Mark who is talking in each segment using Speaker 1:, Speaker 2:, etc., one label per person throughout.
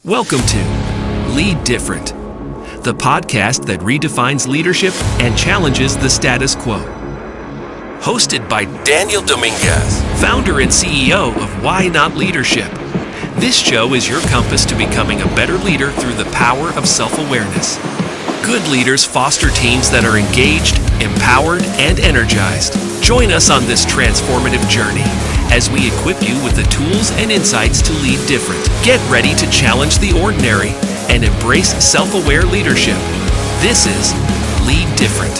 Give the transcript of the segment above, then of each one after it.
Speaker 1: Welcome to Lead Different, the podcast that redefines leadership and challenges the status quo. Hosted by Daniel Dominguez, founder and CEO of Why Not Leadership. This show is your compass to becoming a better leader through the power of self-awareness. Good leaders foster teams that are engaged, empowered, and energized. Join us on this transformative journey as we equip you with the tools and insights to lead different. Get ready to challenge the ordinary and embrace self-aware leadership. This is Lead Different.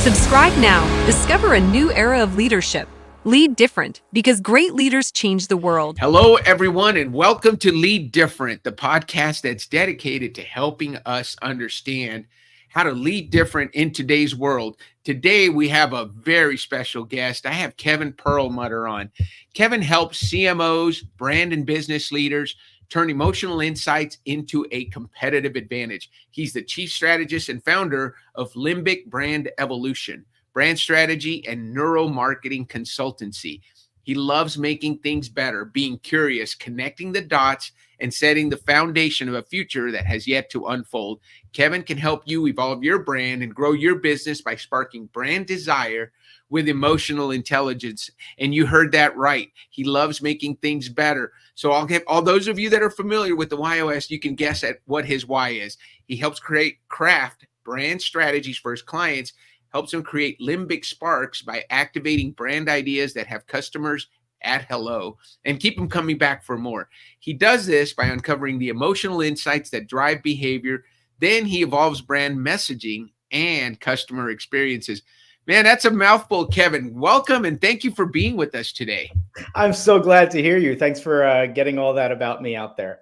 Speaker 2: Subscribe now. Discover a new era of leadership. Lead Different, because great leaders change the world.
Speaker 3: Hello, everyone, and welcome to Lead Different, the podcast that's dedicated to helping us understand how to lead different in today's world. Today, we have a very special guest. I have Kevin Perlmutter on. Kevin helps CMOs, brand and business leaders turn emotional insights into a competitive advantage. He's the chief strategist and founder of Limbic Brand Evolution, brand strategy and neuromarketing consultancy. He loves making things better, being curious, connecting the dots, and setting the foundation of a future that has yet to unfold. Kevin can help you evolve your brand and grow your business by sparking brand desire with emotional intelligence. And you heard that right. He loves making things better. So I'll give all those of you that are familiar with the YOS, you can guess at what his why is. He helps craft brand strategies for his clients, helps them create limbic sparks by activating brand ideas that have customers at hello and keep them coming back for more. He does this by uncovering the emotional insights that drive behavior. Then he evolves brand messaging and customer experiences. Man, that's a mouthful, Kevin. Welcome and thank you for being with us today.
Speaker 4: I'm so glad to hear you. Thanks for getting all that about me out there.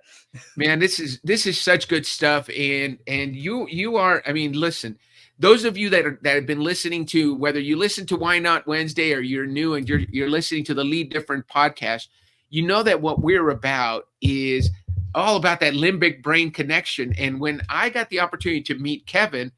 Speaker 3: Man, this is such good stuff. And you are, I mean, listen, those of you that have been listening to, whether you listen to Why Not Wednesday or you're new and you're listening to the Lead Different podcast, you know that what we're about is all about that limbic brain connection. And when I got the opportunity to meet Kevin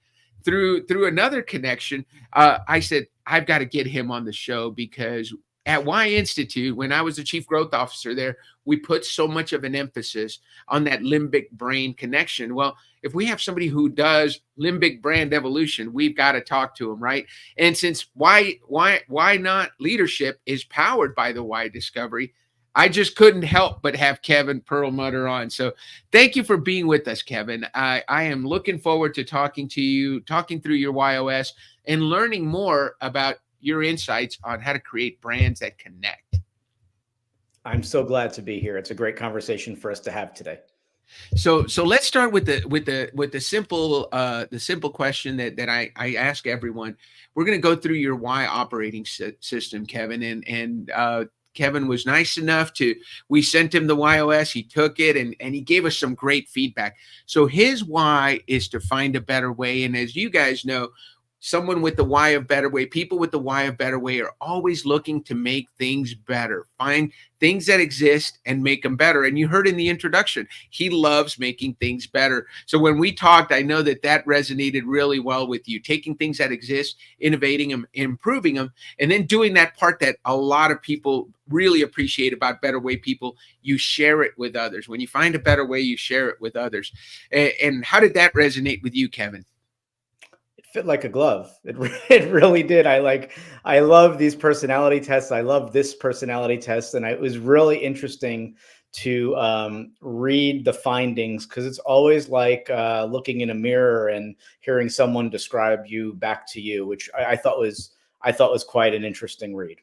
Speaker 3: through another connection, I said, I've got to get him on the show because at Y Institute, when I was the chief growth officer there, we put so much of an emphasis on that limbic brain connection. Well, if we have somebody who does limbic brand evolution, we've got to talk to them, right? And since Why Not Leadership is powered by the Y Discovery, I just couldn't help but have Kevin Perlmutter on. So thank you for being with us, Kevin. I am looking forward to talking to you, talking through your YOS and learning more about your insights on how to create brands that connect.
Speaker 4: I'm so glad to be here. It's a great conversation for us to have today.
Speaker 3: So let's start with the simple question that I ask everyone. We're going to go through your Y operating system, Kevin, and Kevin was nice enough we sent him the YOS, he took it and he gave us some great feedback. So his why is to find a better way. And as you guys know, someone with the why of better way, people with the why of better way are always looking to make things better, find things that exist and make them better. And you heard in the introduction, he loves making things better. So when we talked, I know that resonated really well with you, taking things that exist, innovating them, improving them, and then doing that part that a lot of people really appreciate about Better Way people. You share it with others. When you find a better way, you share it with others. And how did that resonate with you, Kevin?
Speaker 4: Fit like a glove. It really did. I love these personality tests. I love this personality test. And it was really interesting to read the findings because it's always like looking in a mirror and hearing someone describe you back to you, which I thought was quite an interesting read.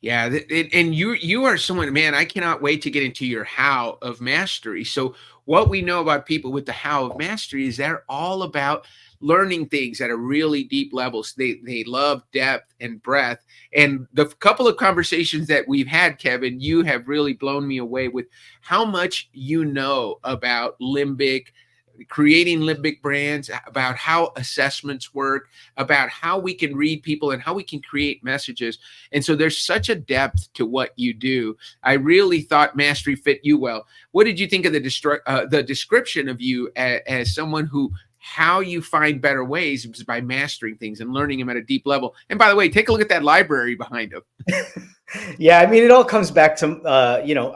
Speaker 3: Yeah, and you are someone, man, I cannot wait to get into your how of mastery. So what we know about people with the how of mastery is they're all about learning things at a really deep levels. They love depth and breadth. And the couple of conversations that we've had, Kevin, you have really blown me away with how much you know about limbic, creating limbic brands, about how assessments work, about how we can read people and how we can create messages. And so there's such a depth to what you do. I really thought mastery fit you well. What did you think of the description of you as someone who, how you find better ways is by mastering things and learning them at a deep level? And by the way, take a look at that library behind him.
Speaker 4: Yeah, I mean, it all comes back to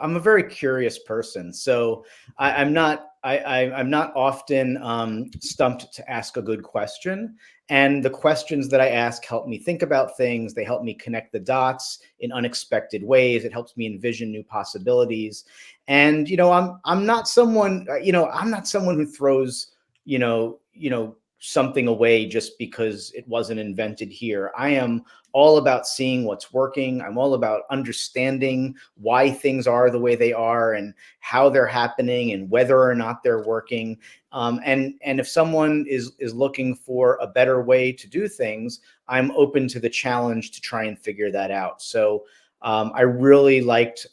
Speaker 4: I'm a very curious person, so I'm not often stumped to ask a good question. And the questions that I ask help me think about things. They help me connect the dots in unexpected ways. It helps me envision new possibilities. And I'm not someone I'm not someone who throws something away just because it wasn't invented here. I am all about seeing what's working. I'm all about understanding why things are the way they are and how they're happening and whether or not they're working. And if someone is looking for a better way to do things, I'm open to the challenge to try and figure that out. So I really liked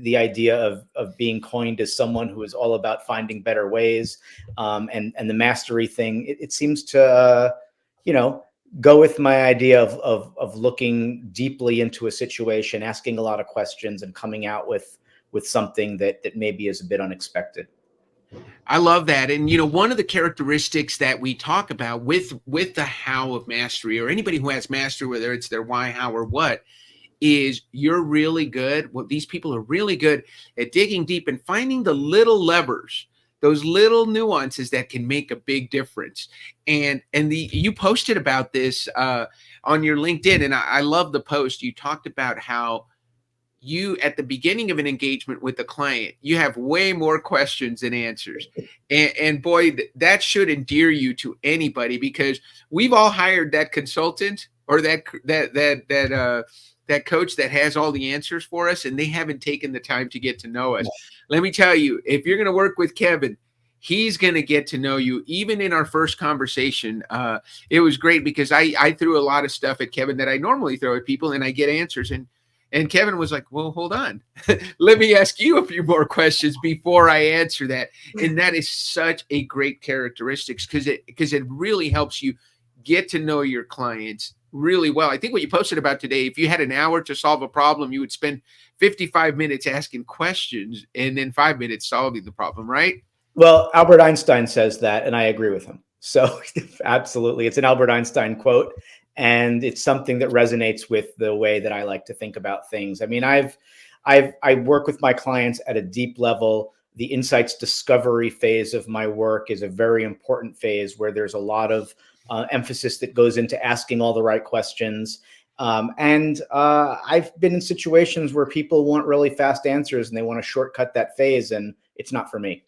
Speaker 4: the idea of being coined as someone who is all about finding better ways, and the mastery thing. It seems to go with my idea of looking deeply into a situation, asking a lot of questions, and coming out with something that maybe is a bit unexpected.
Speaker 3: I love that. And one of the characteristics that we talk about with the how of mastery, or anybody who has mastery, whether it's their why, how, or what, is you're really good. Well, these people are really good at digging deep and finding the little levers, those little nuances that can make a big difference. And you posted about this on your LinkedIn, and I love the post. You talked about how you, at the beginning of an engagement with the client, you have way more questions than answers. And boy, that should endear you to anybody, because we've all hired that consultant or that coach that has all the answers for us, and they haven't taken the time to get to know us. Let me tell you, if you're going to work with Kevin, he's going to get to know you. Even in our first conversation, it was great because I threw a lot of stuff at Kevin that I normally throw at people, and I get answers. And Kevin was like, well, hold on. Let me ask you a few more questions before I answer that. And that is such a great characteristic, because it really helps you get to know your clients really well. I think what you posted about today, if you had an hour to solve a problem, you would spend 55 minutes asking questions and then 5 minutes solving the problem, right?
Speaker 4: Well, Albert Einstein says that, and I agree with him. So absolutely, it's an Albert Einstein quote, and it's something that resonates with the way that I like to think about things. I mean, I work with my clients at a deep level. The insights discovery phase of my work is a very important phase where there's a lot of emphasis that goes into asking all the right questions. And I've been in situations where people want really fast answers and they want to shortcut that phase, and it's not for me.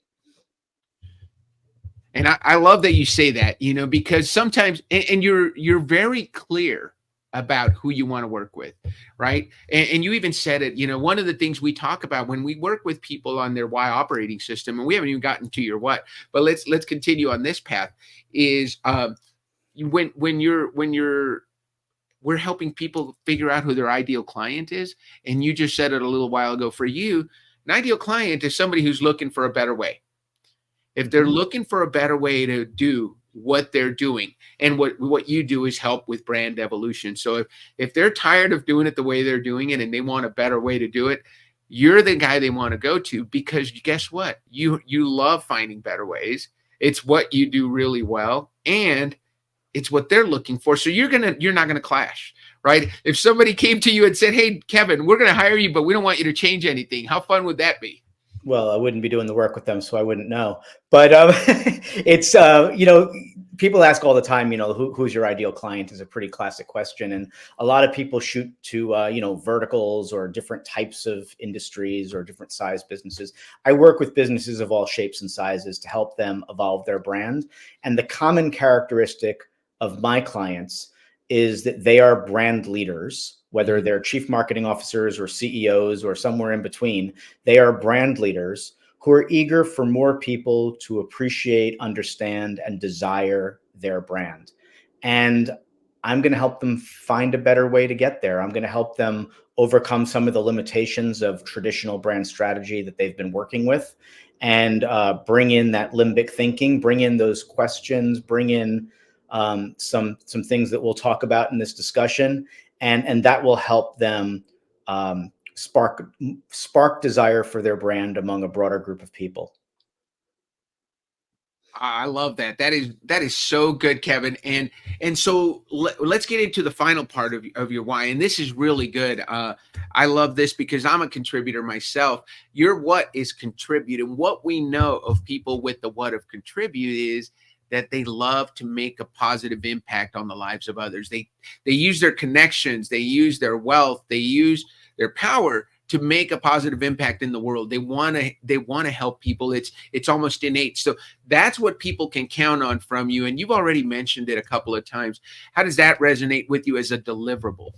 Speaker 3: And I love that you say that, because sometimes, and you're very clear about who you want to work with, right? And you even said it, one of the things we talk about when we work with people on their why operating system, and we haven't even gotten to your what, but let's continue on this path, is when we're helping people figure out who their ideal client is. And you just said it a little while ago. For you, an ideal client is somebody who's looking for a better way. If they're looking for a better way to do what they're doing, and what you do is help with brand evolution. So if they're tired of doing it the way they're doing it and they want a better way to do it, you're the guy they want to go to, because guess what? You love finding better ways. It's what you do really well, and it's what they're looking for. So you're not gonna clash, right? If somebody came to you and said, "Hey, Kevin, we're gonna hire you, but we don't want you to change anything," how fun would that be?
Speaker 4: Well, I wouldn't be doing the work with them, so I wouldn't know. But it's people ask all the time, who's your ideal client is a pretty classic question, and a lot of people shoot to verticals or different types of industries or different size businesses. I work with businesses of all shapes and sizes to help them evolve their brand, and the common characteristic of my clients is that they are brand leaders, whether they're chief marketing officers or CEOs or somewhere in between. They are brand leaders who are eager for more people to appreciate, understand, and desire their brand. And I'm going to help them find a better way to get there. I'm going to help them overcome some of the limitations of traditional brand strategy that they've been working with, and bring in that limbic thinking, bring in those questions, bring in some things that we'll talk about in this discussion, and that will help them spark desire for their brand among a broader group of people.
Speaker 3: I love that. That is so good, Kevin. And so let's get into the final part of your why. And this is really good. I love this because I'm a contributor myself. Your what is contribute, and what we know of people with the what of contribute is that they love to make a positive impact on the lives of others. They use their connections, they use their wealth, they use their power to make a positive impact in the world. They want to help people. It's almost innate. So that's what people can count on from you. And you've already mentioned it a couple of times. How does that resonate with you as a deliverable?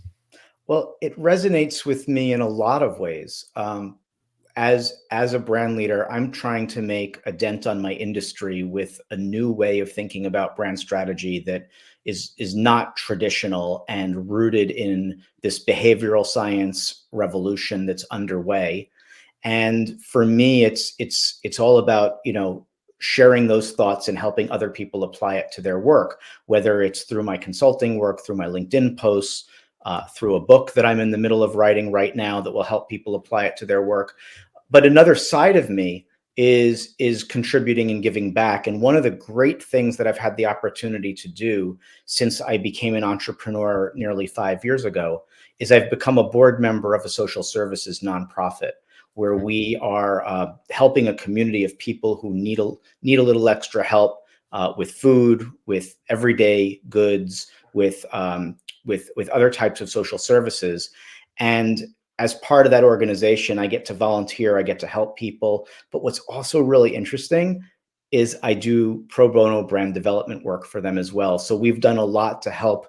Speaker 4: Well, it resonates with me in a lot of ways. As a brand leader, I'm trying to make a dent on my industry with a new way of thinking about brand strategy that is not traditional and rooted in this behavioral science revolution that's underway. And for me, it's all about, sharing those thoughts and helping other people apply it to their work, whether it's through my consulting work, through my LinkedIn posts, through a book that I'm in the middle of writing right now that will help people apply it to their work. But another side of me is contributing and giving back. And one of the great things that I've had the opportunity to do since I became an entrepreneur nearly 5 years ago is I've become a board member of a social services nonprofit where we are helping a community of people who need a little extra help with food, with everyday goods, with other types of social services. And as part of that organization, I get to volunteer, I get to help people. But what's also really interesting is I do pro bono brand development work for them as well. So we've done a lot to help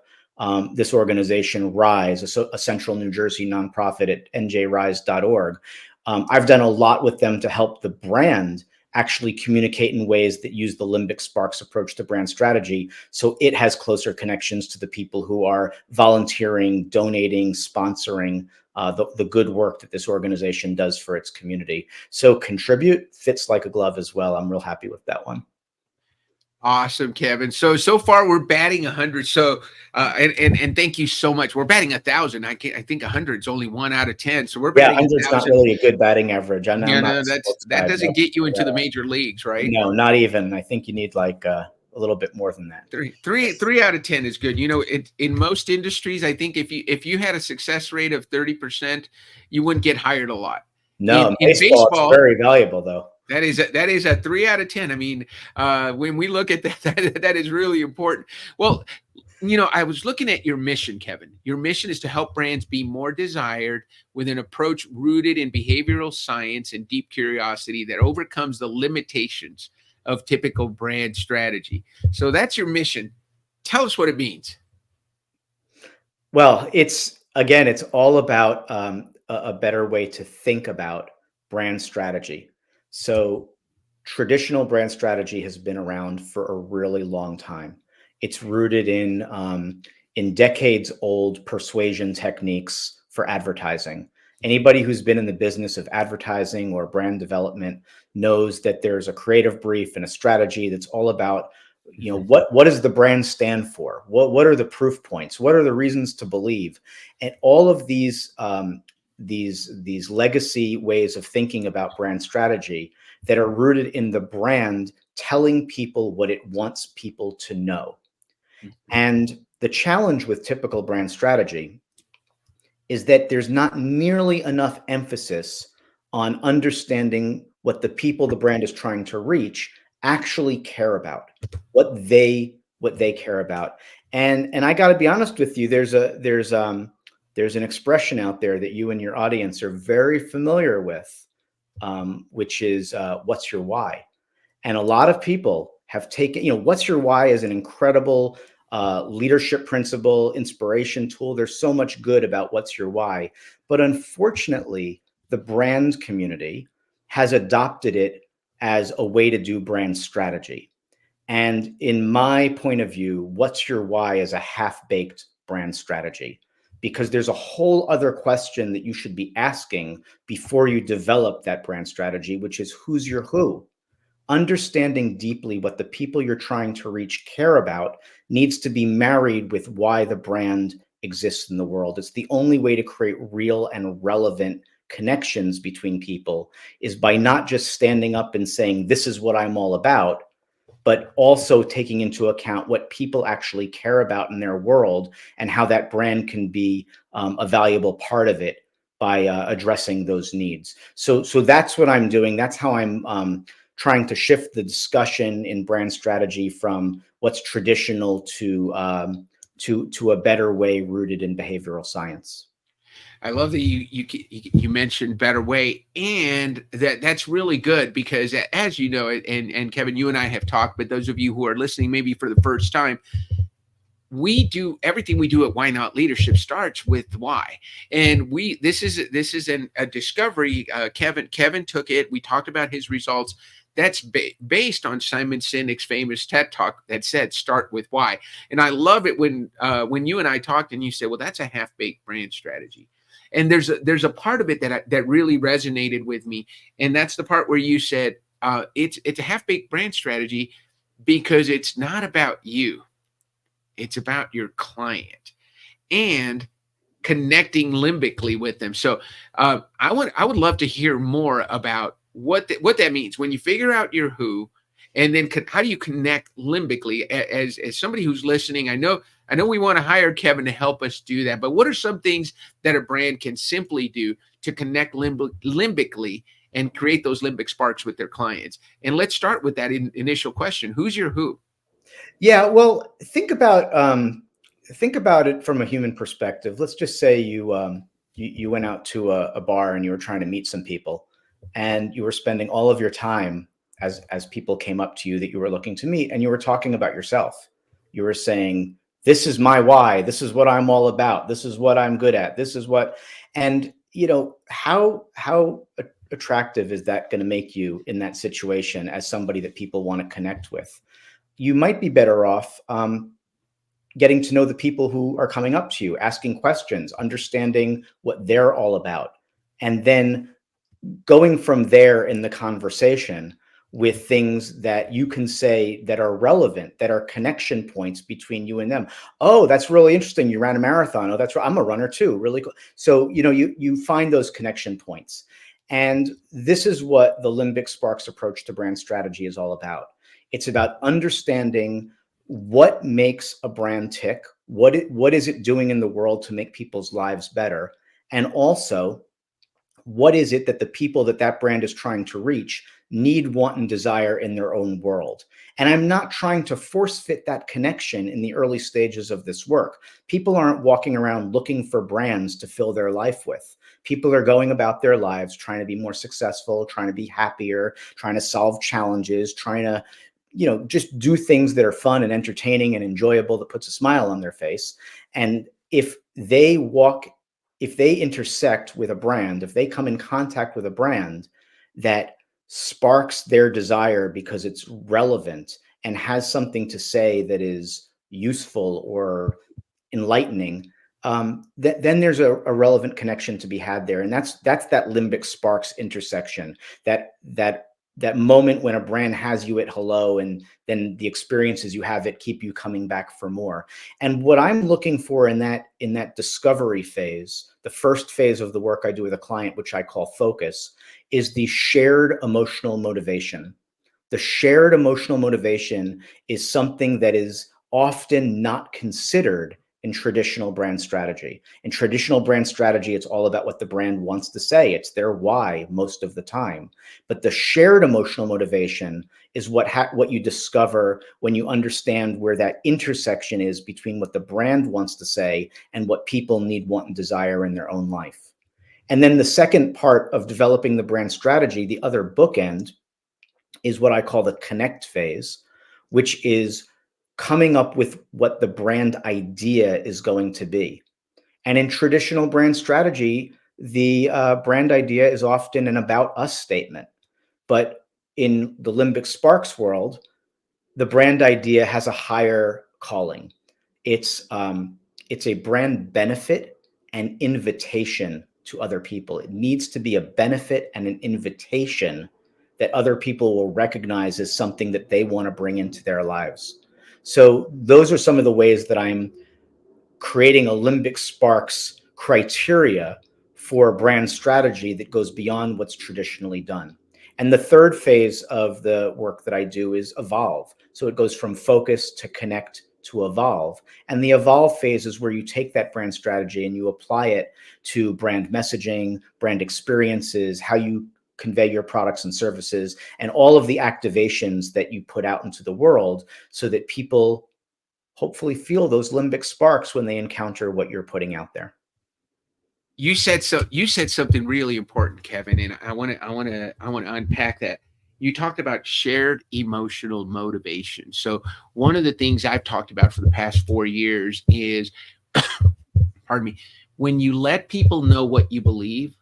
Speaker 4: this organization Rise, a central New Jersey nonprofit at njrise.org. I've done a lot with them to help the brand actually communicate in ways that use the Limbic Sparks approach to brand strategy. So it has closer connections to the people who are volunteering, donating, sponsoring the good work that this organization does for its community. So contribute fits like a glove as well. I'm real happy with that one.
Speaker 3: Awesome, Kevin. So far we're batting 100. So and thank you so much. We're batting 1,000. I think 100 is only 1 out of 10. So we're batting
Speaker 4: 100's not really a good batting average. I know.
Speaker 3: Yeah, no, that doesn't get you into the major leagues, right?
Speaker 4: No, not even. I think you need like a little bit more than that.
Speaker 3: Three out of 10 is good. In most industries, I think if you had a success rate of 30%, you wouldn't get hired a lot.
Speaker 4: No, in baseball, it's very valuable though.
Speaker 3: That is a 3 out of 10. I mean, when we look at that is really important. Well, I was looking at your mission, Kevin. Your mission is to help brands be more desired with an approach rooted in behavioral science and deep curiosity that overcomes the limitations of typical brand strategy. So that's your mission. Tell us what it means.
Speaker 4: Well, it's all about a better way to think about brand strategy. So traditional brand strategy has been around for a really long time. It's rooted in decades old persuasion techniques for advertising. Anybody who's been in the business of advertising or brand development knows that there's a creative brief and a strategy that's all about, what does the brand stand for? What are the proof points? What are the reasons to believe? And all of these legacy ways of thinking about brand strategy that are rooted in the brand telling people what it wants people to know. And the challenge with typical brand strategy is that there's not nearly enough emphasis on understanding what the people the brand is trying to reach actually care about, what they care about. And I got to be honest with you, there's an expression out there that you and your audience are very familiar with, which is what's your why? And a lot of people have taken, what's your why is an incredible leadership principle, inspiration tool. There's so much good about what's your why. But unfortunately, the brand community has adopted it as a way to do brand strategy. And in my point of view, what's your why is a half-baked brand strategy, because there's a whole other question that you should be asking before you develop that brand strategy, which is who's your who? Understanding deeply what the people you're trying to reach care about needs to be married with why the brand exists in the world. It's the only way to create real and relevant connections between people is by not just standing up and saying, this is what I'm all about, but also taking into account what people actually care about in their world and how that brand can be a valuable part of it by addressing those needs. So that's what I'm doing. That's how I'm trying to shift the discussion in brand strategy from what's traditional to a better way rooted in behavioral science.
Speaker 3: I love that you mentioned better way, and that's really good because, as you know, and Kevin, you and I have talked, but those of you who are listening maybe for the first time, we do everything we do at Why Not Leadership starts with why, and this is a discovery. Kevin took it. We talked about his results. That's based on Simon Sinek's famous TED Talk that said start with why. And I love it when you and I talked and you said, well, that's a half-baked brand strategy. And there's a part of it that really resonated with me, and that's the part where you said it's a half-baked brand strategy because it's not about you. It's about your client and connecting limbically with them. So I would love to hear more about what that means when you figure out your who, and then how do you connect limbically as somebody who's listening. I know we want to hire Kevin to help us do that, but what are some things that a brand can simply do to connect limbically and create those limbic sparks with their clients? And let's start with that initial question. Who's your who?
Speaker 4: Yeah, well, think about it from a human perspective. Let's just say you went out to a bar and you were trying to meet some people, and you were spending all of your time as people came up to you that you were looking to meet, and you were talking about yourself. You were saying, "This is my why. This is what I'm all about. This is what I'm good at. This is what," and how attractive is that going to make you in that situation as somebody that people want to connect with? You might be better off getting to know the people who are coming up to you, asking questions, understanding what they're all about, and then going from there in the conversation with things that you can say that are relevant, that are connection points between you and them. Oh, that's really interesting. You ran a marathon. Oh, that's right. I'm a runner too. Really cool. So, you find those connection points. And this is what the Limbic Sparks approach to brand strategy is all about. It's about understanding what makes a brand tick, what is it doing in the world to make people's lives better, and also what is it that the people that brand is trying to reach need, want, and desire in their own world. And I'm not trying to force fit that connection in the early stages of this work. People aren't walking around looking for brands to fill their life with. People are going about their lives trying to be more successful, trying to be happier, trying to solve challenges, trying to just do things that are fun and entertaining and enjoyable that puts a smile on their face. And if they intersect with a brand, if they come in contact with a brand that sparks their desire because it's relevant and has something to say that is useful or enlightening, then there's a relevant connection to be had there. And that's that limbic sparks intersection, that moment when a brand has you at hello, and then the experiences you have that keep you coming back for more. And what I'm looking for in that discovery phase, the first phase of the work I do with a client, which I call focus, is the shared emotional motivation. The shared emotional motivation is something that is often not considered in traditional brand strategy. In traditional brand strategy, it's all about what the brand wants to say. It's their why most of the time. But the shared emotional motivation is what you discover when you understand where that intersection is between what the brand wants to say and what people need, want, and desire in their own life. And then the second part of developing the brand strategy, the other bookend, is what I call the connect phase, which is coming up with what the brand idea is going to be. And in traditional brand strategy, the brand idea is often an about us statement. But in the Limbic Sparks world, the brand idea has a higher calling. It's a brand benefit and invitation to other people. It needs to be a benefit and an invitation that other people will recognize as something that they want to bring into their lives. So those are some of the ways that I'm creating a Limbic Sparks criteria for brand strategy that goes beyond what's traditionally done. And the third phase of the work that I do is evolve. So it goes from focus to connect to evolve. And the evolve phase is where you take that brand strategy and you apply it to brand messaging, brand experiences, how you convey your products and services, and all of the activations that you put out into the world so that people hopefully feel those limbic sparks when they encounter what you're putting out there.
Speaker 3: You said something really important, Kevin, and I want to unpack that. You talked about shared emotional motivation. So one of the things I've talked about for the past 4 years is, pardon me, when you let people know what you believe,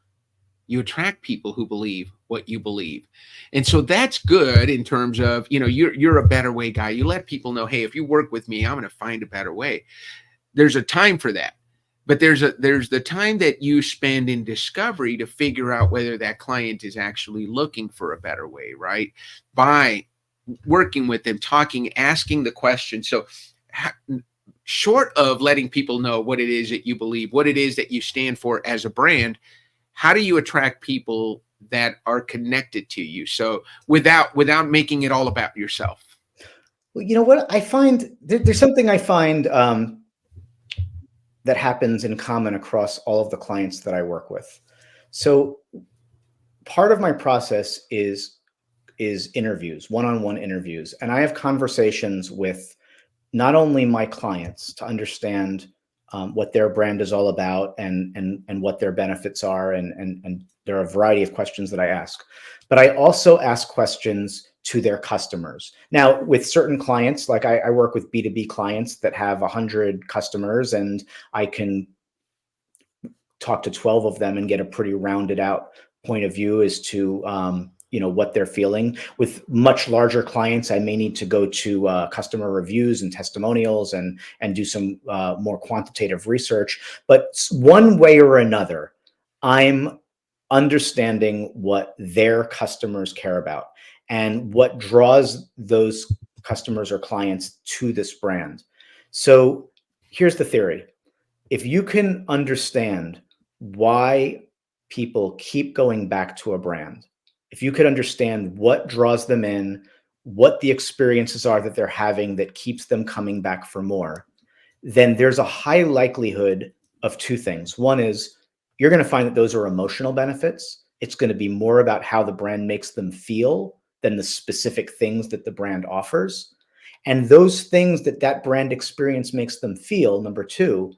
Speaker 3: you attract people who believe what you believe. And so that's good in terms of, you're a better way guy. You let people know, hey, if you work with me, I'm going to find a better way. There's a time for that. But there's the time that you spend in discovery to figure out whether that client is actually looking for a better way, right? By working with them, talking, asking the question. So short of letting people know what it is that you believe, what it is that you stand for as a brand, how do you attract people that are connected to you? So without making it all about yourself.
Speaker 4: Well, you know what I find, there's something I find that happens in common across all of the clients that I work with. So part of my process is interviews, one-on-one interviews. And I have conversations with not only my clients to understand what their brand is all about and what their benefits are. And there are a variety of questions that I ask, but I also ask questions to their customers. Now, with certain clients, like I work with B2B clients that have 100 customers, and I can talk to 12 of them and get a pretty rounded out point of view as to what they're feeling. With much larger clients, I may need to go to customer reviews and testimonials and do some more quantitative research. But one way or another, I'm understanding what their customers care about and what draws those customers or clients to this brand. So here's the theory. If you can understand why people keep going back to a brand, if you could understand what draws them in, what the experiences are that they're having that keeps them coming back for more, then there's a high likelihood of two things. One is you're going to find that those are emotional benefits. It's going to be more about how the brand makes them feel than the specific things that the brand offers. And those things that brand experience makes them feel, number two,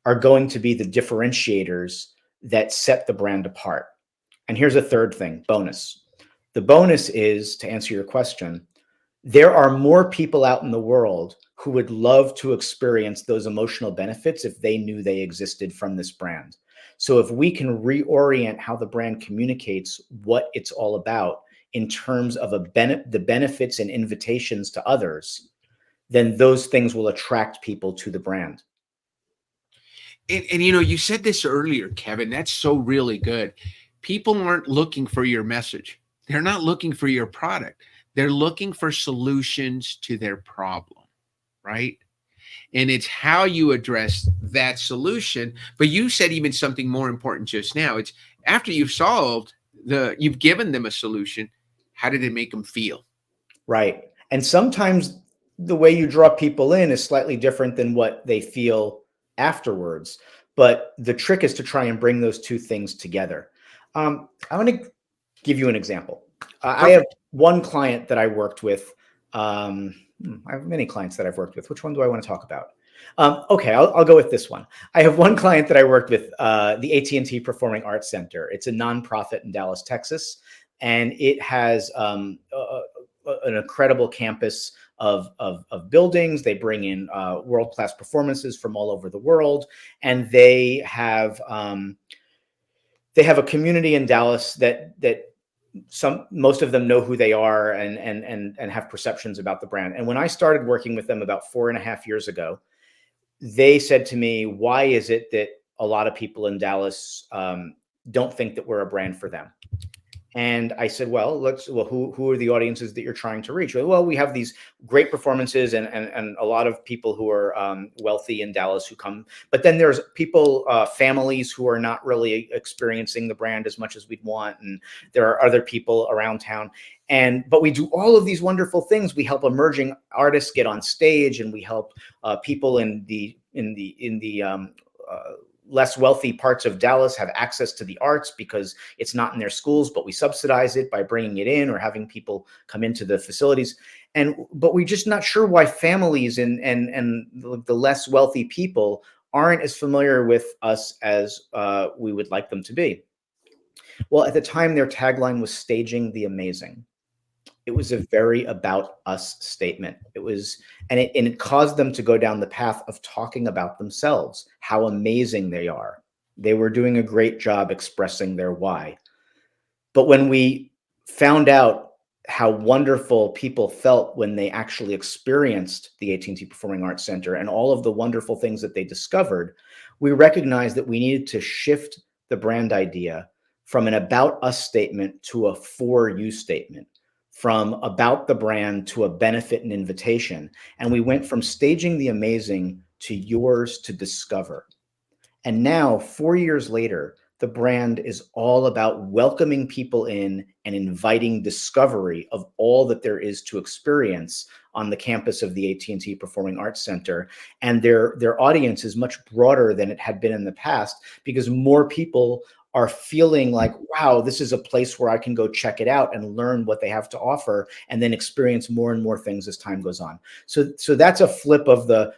Speaker 4: are going to be the differentiators that set the brand apart. And here's a third thing, bonus. The bonus is, to answer your question, there are more people out in the world who would love to experience those emotional benefits if they knew they existed from this brand. So if we can reorient how the brand communicates what it's all about in terms of the benefits and invitations to others, then those things will attract people to the brand.
Speaker 3: And you said this earlier, Kevin, that's so really good. People aren't looking for your message. They're not looking for your product. They're looking for solutions to their problem, right? And it's how you address that solution. But you said even something more important just now. It's after you've given them a solution, how did it make them feel?
Speaker 4: Right. And sometimes the way you draw people in is slightly different than what they feel afterwards. But the trick is to try and bring those two things together. I want to give you an example. I have one client that I worked with. I have many clients that I've worked with. Which one do I want to talk about? Okay, I'll go with this one. I have one client that I worked with, the AT&T Performing Arts Center. It's a nonprofit in Dallas, Texas, and it has an incredible campus of buildings. They bring in world-class performances from all over the world, and they have a community in Dallas that most of them know who they are and have perceptions about the brand. And when I started working with them about 4.5 years ago, they said to me, why is it that a lot of people in Dallas don't think that we're a brand for them? And I said, well, who are the audiences that you're trying to reach? Well, we have these great performances and a lot of people who are wealthy in Dallas who come, but then there's people, families who are not really experiencing the brand as much as we'd want. And there are other people around town. But we do all of these wonderful things. We help emerging artists get on stage, and we help people in the less wealthy parts of Dallas have access to the arts because it's not in their schools, but we subsidize it by bringing it in or having people come into the facilities. But we're just not sure why families and the less wealthy people aren't as familiar with us as we would like them to be. Well, at the time, their tagline was "Staging the Amazing." It was a very about us statement. It caused them to go down the path of talking about themselves, how amazing they are. They were doing a great job expressing their why. But when we found out how wonderful people felt when they actually experienced the AT&T Performing Arts Center and all of the wonderful things that they discovered, we recognized that we needed to shift the brand idea from an about us statement to a for you statement, from about the brand to a benefit and invitation. And we went from staging the amazing to yours to discover. And now, 4 years later, the brand is all about welcoming people in and inviting discovery of all that there is to experience on the campus of the AT&T Performing Arts Center. And their audience is much broader than it had been in the past because more people are feeling like, wow, this is a place where I can go check it out and learn what they have to offer and then experience more and more things as time goes on. So that's a flip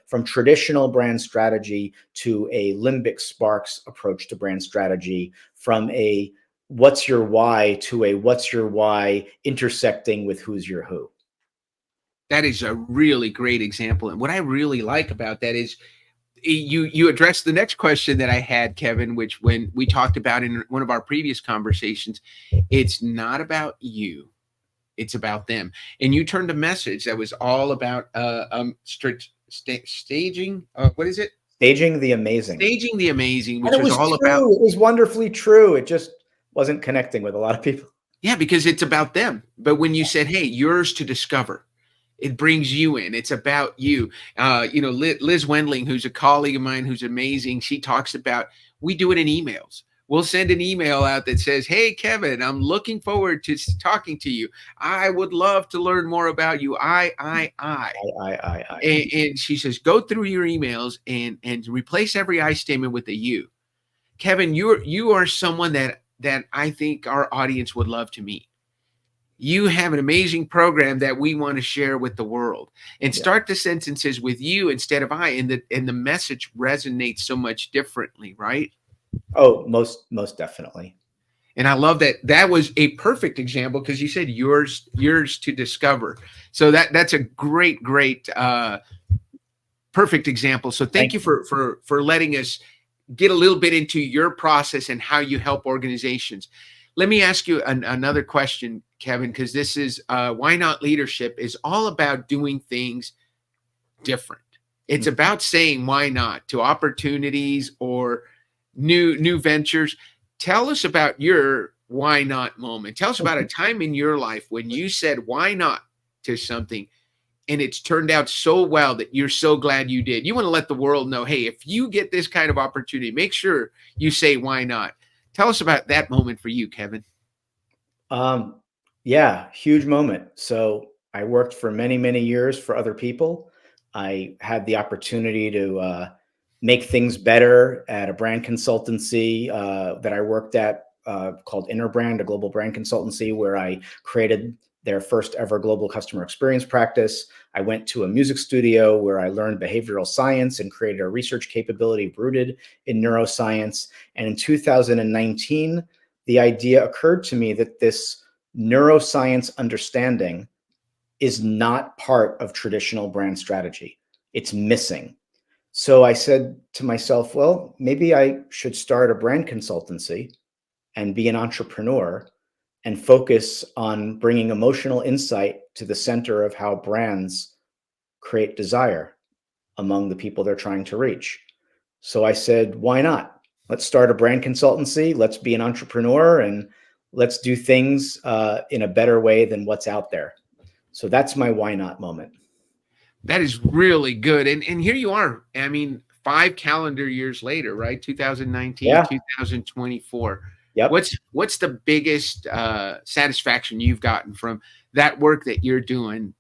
Speaker 4: from traditional brand strategy to a Limbic Sparks approach to brand strategy, from a what's your why to a what's your why intersecting with who's your who.
Speaker 3: That is a really great example. And what I really like about that is you addressed the next question that I had, Kevin, which when we talked about in one of our previous conversations, it's not about you, it's about them. And you turned a message that was all about staging. What is it?
Speaker 4: Staging the amazing.
Speaker 3: Staging the amazing, which
Speaker 4: and it
Speaker 3: was all
Speaker 4: true.
Speaker 3: about.
Speaker 4: It was wonderfully true. It just wasn't connecting with a lot of people.
Speaker 3: Yeah, because it's about them. But when you said, "Hey, yours to discover," it brings you in. It's about you. Liz Wendling, who's a colleague of mine, who's amazing. She talks about, we do it in emails. We'll send an email out that says, "Hey, Kevin, I'm looking forward to talking to you. I would love to learn more about you. I. And she says, go through your emails and replace every I statement with a you. Kevin, you are someone that I think our audience would love to meet. You have an amazing program that we want to share with the world." And start the sentences with you instead of I, and the message resonates so much differently, right?
Speaker 4: Oh, most definitely.
Speaker 3: And I love that was a perfect example because you said yours to discover. So that's a great perfect example. So thank you for letting us get a little bit into your process and how you help organizations. Let me ask you another question, Kevin, because this is Why Not Leadership is all about doing things different. It's about saying why not to opportunities or new ventures. Tell us about your why not moment. Tell us about a time in your life when you said why not to something and it's turned out so well that you're so glad you did. You want to let the world know, hey, if you get this kind of opportunity, make sure you say why not. Tell us about that moment for you, Kevin.
Speaker 4: Yeah, huge moment. So I worked for many, many years for other people. I had the opportunity to make things better at a brand consultancy that I worked at called Interbrand, a global brand consultancy, where I created their first ever global customer experience practice. I went to a music studio where I learned behavioral science and created a research capability rooted in neuroscience. And in 2019, the idea occurred to me that this neuroscience understanding is not part of traditional brand strategy. It's missing. So I said to myself, well, maybe I should start a brand consultancy and be an entrepreneur and focus on bringing emotional insight to the center of how brands create desire among the people they're trying to reach. So I said, why not? Let's start a brand consultancy. Let's be an entrepreneur and let's do things in a better way than what's out there. So that's my why not moment.
Speaker 3: That is really good. And here you are. I mean, 5 calendar years later, right? 2019,
Speaker 4: Yeah.
Speaker 3: 2024.
Speaker 4: Yep.
Speaker 3: What's the biggest satisfaction you've gotten from that work that you're doing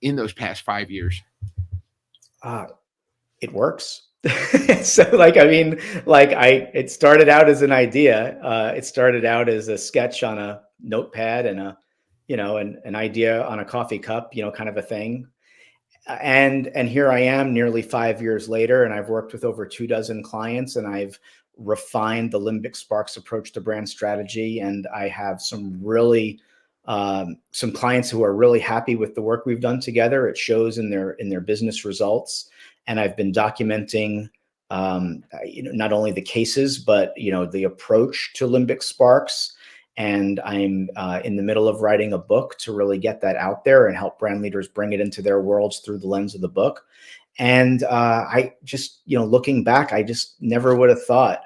Speaker 3: in those past 5 years?
Speaker 4: It works. So it started out as an idea. It started out as a sketch on a notepad and an idea on a coffee cup, kind of a thing. And here I am nearly 5 years later, and I've worked with over 24 clients, and I've refined the Limbic Sparks approach to brand strategy. And I have some clients who are really happy with the work we've done together. It shows in their business results. And I've been documenting, not only the cases, but, the approach to Limbic Sparks. And I'm in the middle of writing a book to really get that out there and help brand leaders bring it into their worlds through the lens of the book. And I just, looking back, I just never would have thought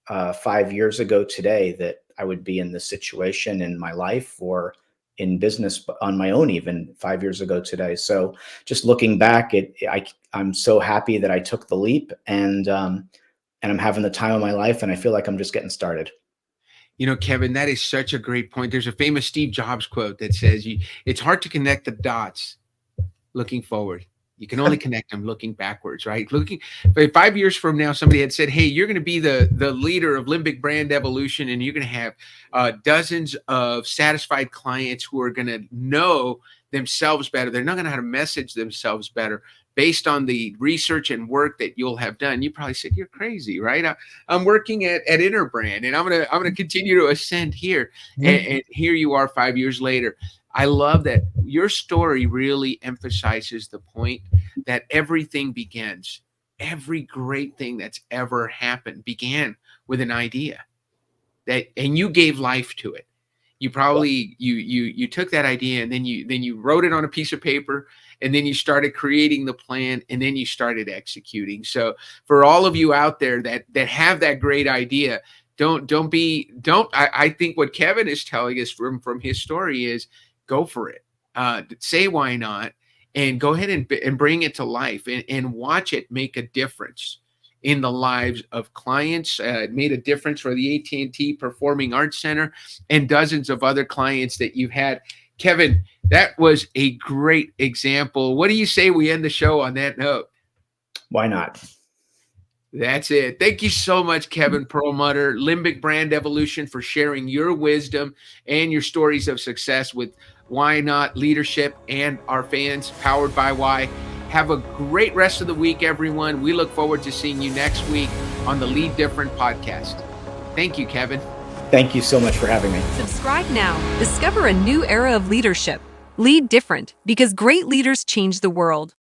Speaker 4: 5 years ago today that I would be in this situation in my life or in business on my own, even 5 years ago today. So just looking back, I'm so happy that I took the leap, and I'm having the time of my life, and I feel like I'm just getting started.
Speaker 3: Kevin, that is such a great point. There's a famous Steve Jobs quote that says, it's hard to connect the dots looking forward. You can only connect them looking backwards, right? But 5 years from now, somebody had said, hey, you're going to be the leader of Limbic Brand Evolution, and you're going to have dozens of satisfied clients who are going to know themselves better. They're not going to know how to message themselves better based on the research and work that you'll have done. You probably said, you're crazy, right? I'm working at Interbrand, and I'm gonna continue to ascend here. Mm-hmm. And here you are 5 years later. I love that your story really emphasizes the point that everything begins. Every great thing that's ever happened began with an idea, and you gave life to it. You probably you took that idea, and then you wrote it on a piece of paper, and then you started creating the plan, and then you started executing. So for all of you out there that have that great idea, I think what Kevin is telling us from his story is, go for it. Say why not, and go ahead and bring it to life, and watch it make a difference in the lives of clients. It made a difference for the AT&T Performing Arts Center and dozens of other clients that you've had. Kevin, that was a great example. What do you say we end the show on that note?
Speaker 4: Why not?
Speaker 3: That's it. Thank you so much, Kevin Perlmutter, Limbic Brand Evolution, for sharing your wisdom and your stories of success with Why Not Leadership and our fans, powered by Why. Have a great rest of the week, everyone. We look forward to seeing you next week on the Lead Different podcast. Thank you, Kevin.
Speaker 4: Thank you so much for having me.
Speaker 2: Subscribe now. Discover a new era of leadership. Lead different, because great leaders change the world.